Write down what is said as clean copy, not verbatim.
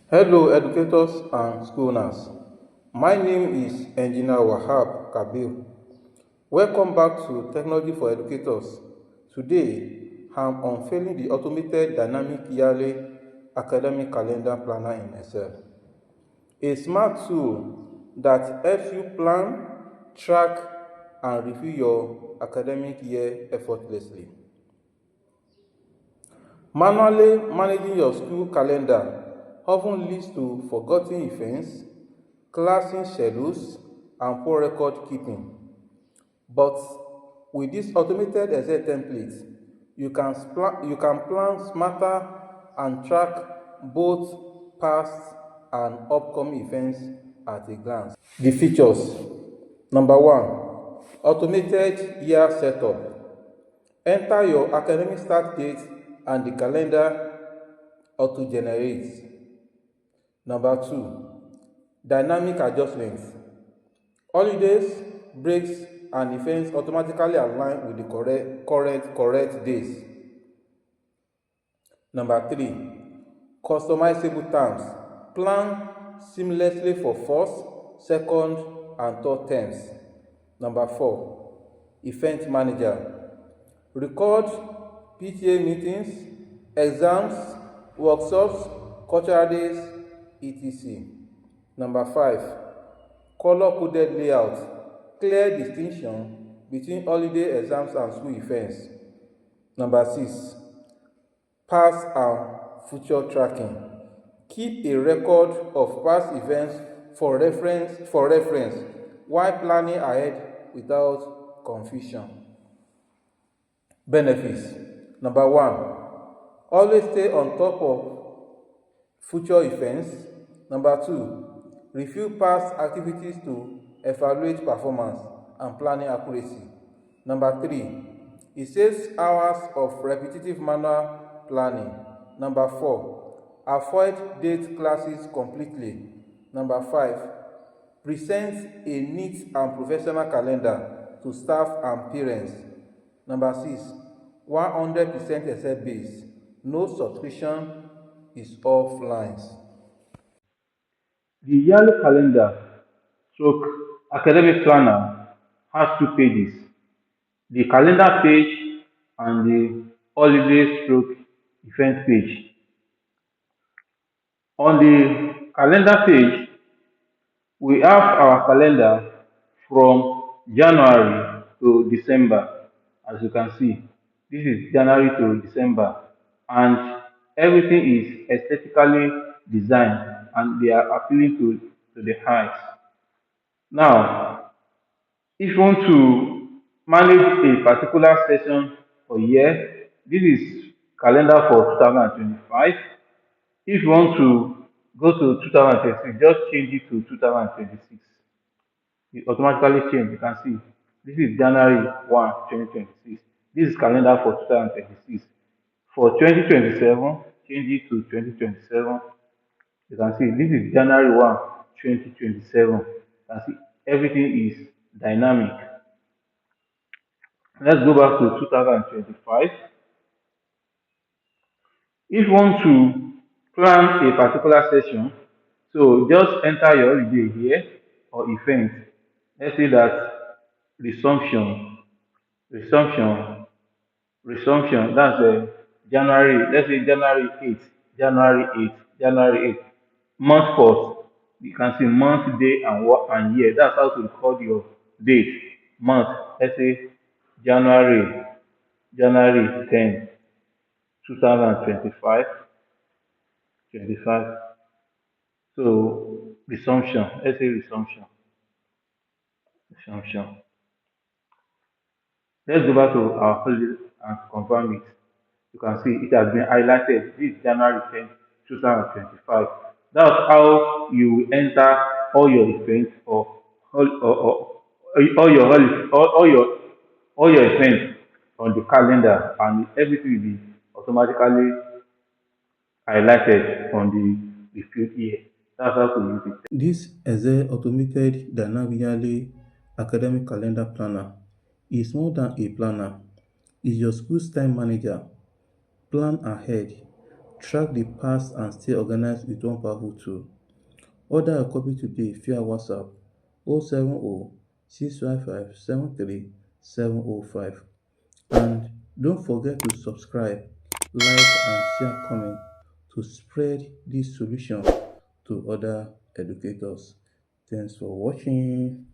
Hello, educators and schoolers. My name is Engineer Wahab Kabir. Welcome back to Technology for Educators. Today, I'm unveiling the automated dynamic yearly academic calendar planner in Excel. A smart tool that helps you plan, track, and review your academic year effortlessly. Manually managing your school calendar often leads to forgotten events, classing schedules, and poor record keeping. But with this automated Excel template, you can plan smarter and track both past and upcoming events at a glance. The features. Number one, automated year setup. Enter your academic start date and the calendar auto-generates. Number two, dynamic adjustments. Holidays, breaks, and events automatically align with the correct days. Number three, customizable terms. Plan seamlessly for first, second, and third terms. Number four, event manager. Record PTA meetings, exams, workshops, cultural days, etc. Number five, color-coded layout. Clear distinction between holiday exams and school events. Number six, past and future tracking. Keep a record of past events for reference while planning ahead without confusion. Benefits. Number one, always stay on top of future events. Number two, review past activities to evaluate performance and planning accuracy. Number three, it saves hours of repetitive manual planning. Number four, avoid date classes completely. Number five, present a neat and professional calendar to staff and parents. Number six, 100% Excel based. No subscription is offline. The yearly calendar stroke academic planner has two pages, the calendar page and the holiday stroke event page. On the calendar page, we have our calendar from January to December. As you can see, this is January to December, and everything is aesthetically designed and they are appealing to the eyes. Now, if you want to manage a particular session or year, this is calendar for 2025. If you want to go to 2026, just change it to 2026. It automatically change. You can see this is January 1, 2026. This is calendar for 2026. For 2027, change it to 2027. You can see this is January 1, 2027. You can see everything is dynamic. Let's go back to 2025. If you want to plan a particular session, so just enter your holiday here or event. Let's say that resumption, resumption, resumption. That's January. Let's say January 8th, January 8th, January 8th. Month first. You can see month, day, and what and year. That's how to record your date. Month. Let's say January, January 10, 2025, 25. So resumption. Let's say resumption, resumption. Let's go back to our holiday and confirm it. You can see it has been highlighted. This is January 10th, 2025. That's how you will enter all your events or all your all your events on the calendar, and everything will be automatically highlighted on the field here. That's how to use it. This Excel automated dynamically academic calendar planner is more than a planner. It's your school's time manager. Plan ahead, Track the past and stay organized with one powerful tool. Order a copy today via WhatsApp 070 655 73705. And don't forget to subscribe, like, and share comment to spread this solution to other educators. Thanks for watching.